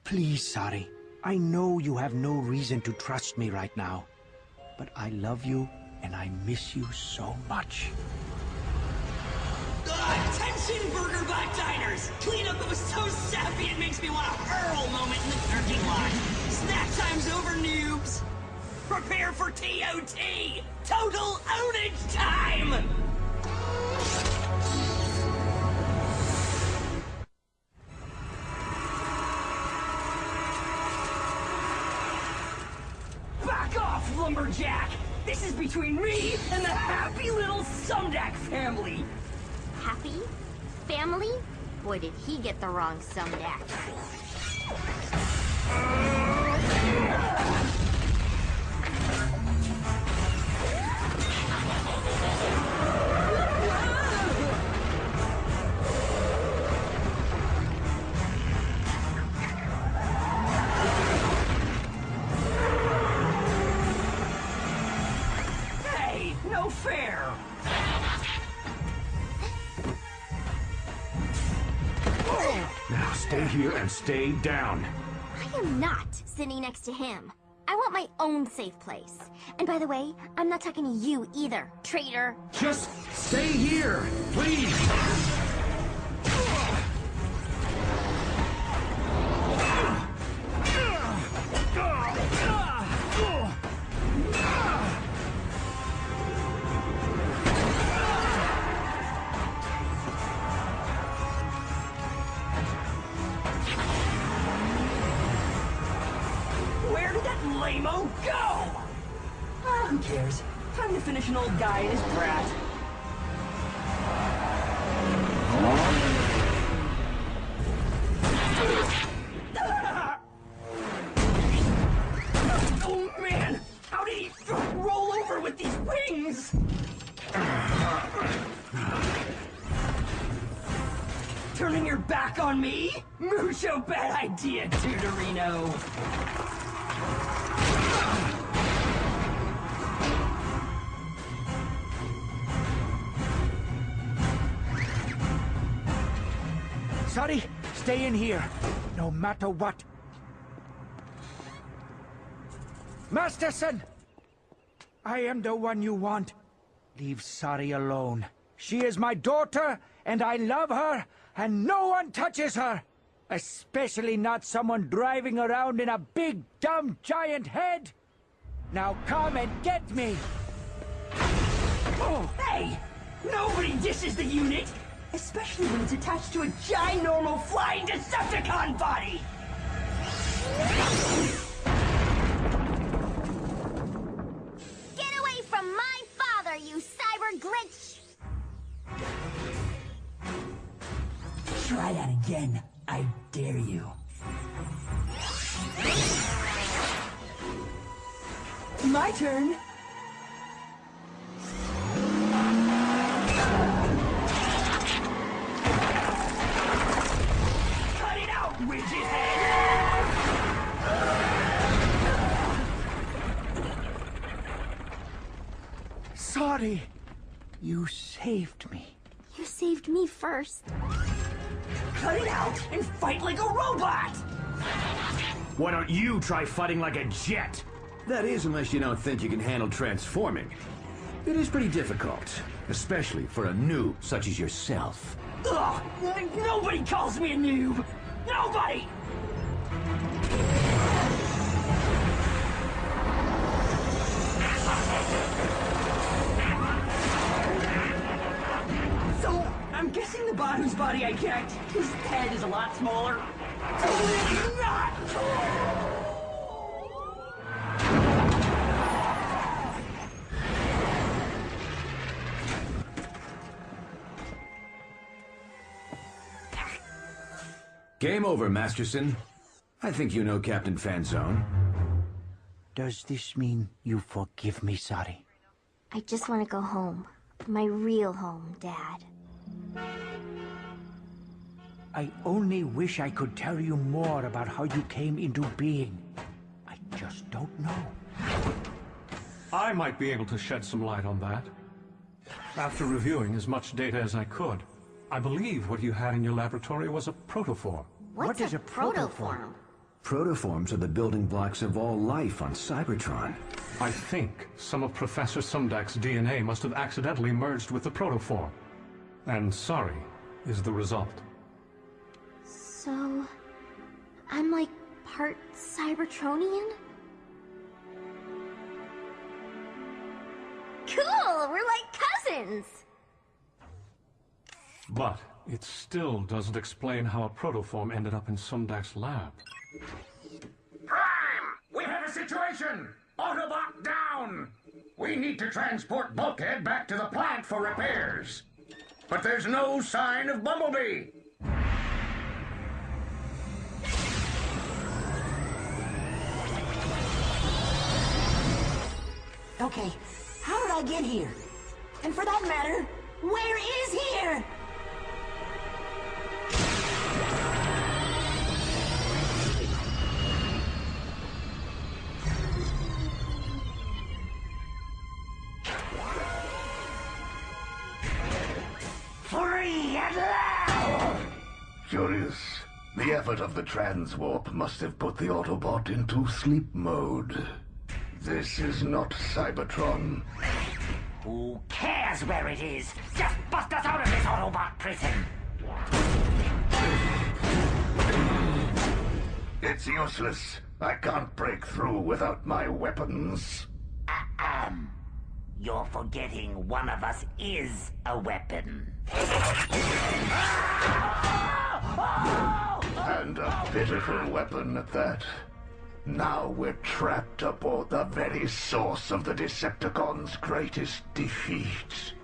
Please, Sari. I know you have no reason to trust me right now. But I love you, and I miss you so much. Attention, Burger Bot Diners! Cleanup that was so sappy it makes me want a hurl moment in the parking lot. Snack time's over, noobs! Prepare for TOT! Total ownage time! Back off, lumberjack! This is between me and the happy little Sumdak family! Happy? Family? Boy, did he get the wrong Sumdak. Hey, no fair! Now stay here and stay down. I am not sitting next to him. I want my own safe place. And by the way, I'm not talking to you either, traitor. Just stay here, please. Where did that lame-o go? Ah, who cares? Time to finish an old guy and his brat. Oh man! How did he roll over with these wings? Turning your back on me? Mucho bad idea, Tutorino. Sari, stay in here, no matter what. Masterson! I am the one you want. Leave Sari alone. She is my daughter, and I love her, and no one touches her. Especially not someone driving around in a big, dumb, giant head. Now come and get me. Oh, hey! Nobody dishes the unit! Especially when it's attached to a ginormal flying Decepticon body! Get away from my father, you cyber glitch! Try that again. I dare you. My turn. Cut it out, widget head! Sari, you saved me. You saved me first. Cut it out and fight like a robot! Why don't you try fighting like a jet? That is, unless you don't think you can handle transforming. It is pretty difficult, especially for a noob such as yourself. Ugh! Nobody calls me a noob! Nobody! So, I'm guessing the bot whose body I kicked, his head is a lot smaller. Totally not! Game over, Masterson. I think you know Captain Fanzone. Does this mean you forgive me, Sari? I just want to go home. My real home, Dad. I only wish I could tell you more about how you came into being. I just don't know. I might be able to shed some light on that. After reviewing as much data as I could, I believe what you had in your laboratory was a protoform. What's a protoform? Protoforms are the building blocks of all life on Cybertron. I think some of Professor Sumdak's DNA must have accidentally merged with the protoform. And sorry is the result. So, I'm like part Cybertronian? Cool! We're like cousins! But it still doesn't explain how a protoform ended up in Sumdak's lab. Prime! We have a situation! Autobot down! We need to transport Bulkhead back to the plant for repairs. But there's no sign of Bumblebee. Okay, how did I get here? And for that matter, where is here? Free at last! Curious. The effort of the Transwarp must have put the Autobot into sleep mode. This is not Cybertron. Who cares where it is? Just bust us out of this Autobot prison! It's useless. I can't break through without my weapons. You're forgetting one of us is a weapon. And a pitiful weapon at that. Now we're trapped aboard the very source of the Decepticons' greatest defeat.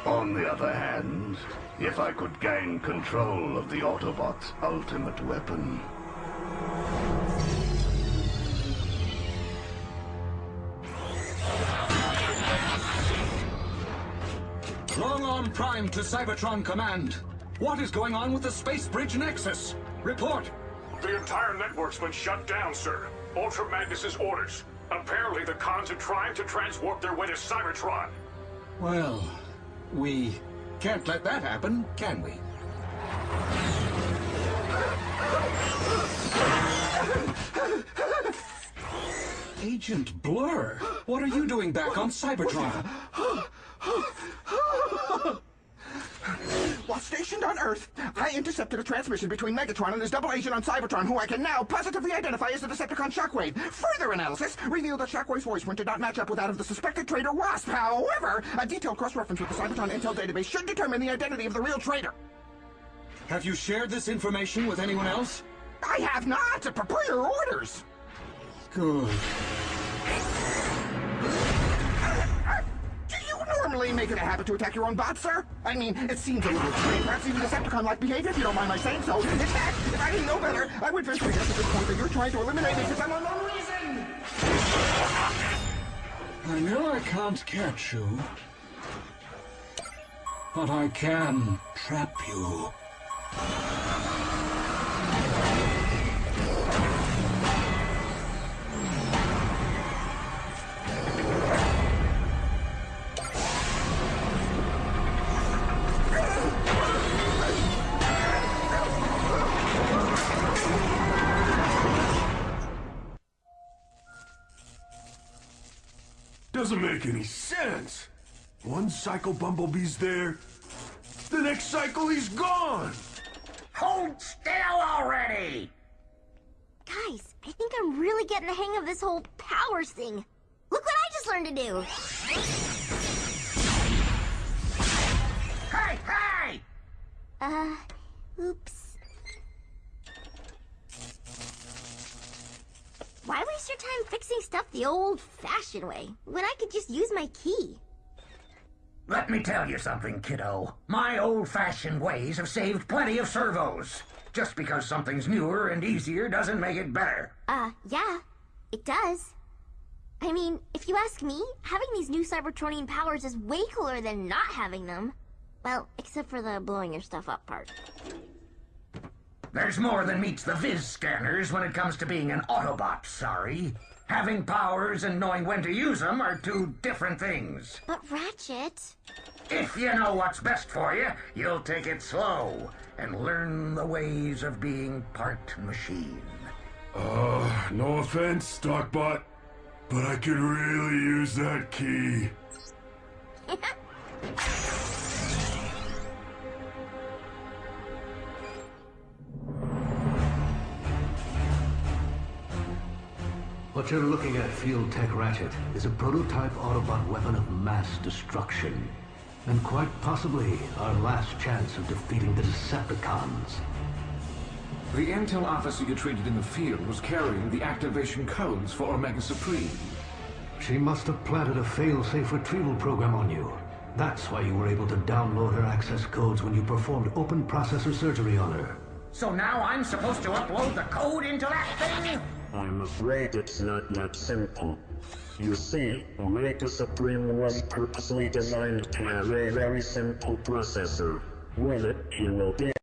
On the other hand, if I could gain control of the Autobots' ultimate weapon... Long-Arm Prime to Cybertron Command. What is going on with the Space Bridge Nexus? Report. The entire network's been shut down, sir. Ultra Magnus's orders. Apparently the cons are trying to transwarp their way to Cybertron. Well, we can't let that happen, can we? Agent Blur, what are you doing back on Cybertron? While stationed on Earth, I intercepted a transmission between Megatron and his double agent on Cybertron, who I can now positively identify as the Decepticon Shockwave. Further analysis revealed that Shockwave's voice print did not match up with that of the suspected traitor Wasp. However, a detailed cross-reference with the Cybertron intel database should determine the identity of the real traitor. Have you shared this information with anyone else? I have not! Per your orders! Good. Do you normally make it a habit to attack your own bots, sir? I mean, it seems a little extreme, perhaps even Decepticon-like behavior, if you don't mind my saying so. In fact, if I didn't know better, I would venture to guess at this point that you're trying to eliminate me for some unknown reason! I know I can't catch you, but I can trap you. Doesn't make any sense. One cycle Bumblebee's there, the next cycle he's gone. Hold still already! Guys, I think I'm really getting the hang of this whole powers thing. Look what I just learned to do! Hey, hey! Oops. Why waste your time fixing stuff the old-fashioned way, when I could just use my key? Let me tell you something, kiddo. My old-fashioned ways have saved plenty of servos. Just because something's newer and easier doesn't make it better. Yeah, it does. I mean, if you ask me, having these new Cybertronian powers is way cooler than not having them. Well, except for the blowing your stuff up part. There's more than meets the viz scanners when it comes to being an Autobot, sorry. Having powers and knowing when to use them are two different things. But Ratchet... If you know what's best for you, you'll take it slow and learn the ways of being part machine. No offense, Stockbot, but I could really use that key. What you're looking at, Field Tech Ratchet, is a prototype Autobot weapon of mass destruction. And quite possibly our last chance of defeating the Decepticons. The intel officer you treated in the field was carrying the activation codes for Omega Supreme. She must have planted a fail-safe retrieval program on you. That's why you were able to download her access codes when you performed open processor surgery on her. So now I'm supposed to upload the code into that thing? I'm afraid it's not that simple. You see, Omega Supreme was purposely designed to have a very simple processor. With it, you will be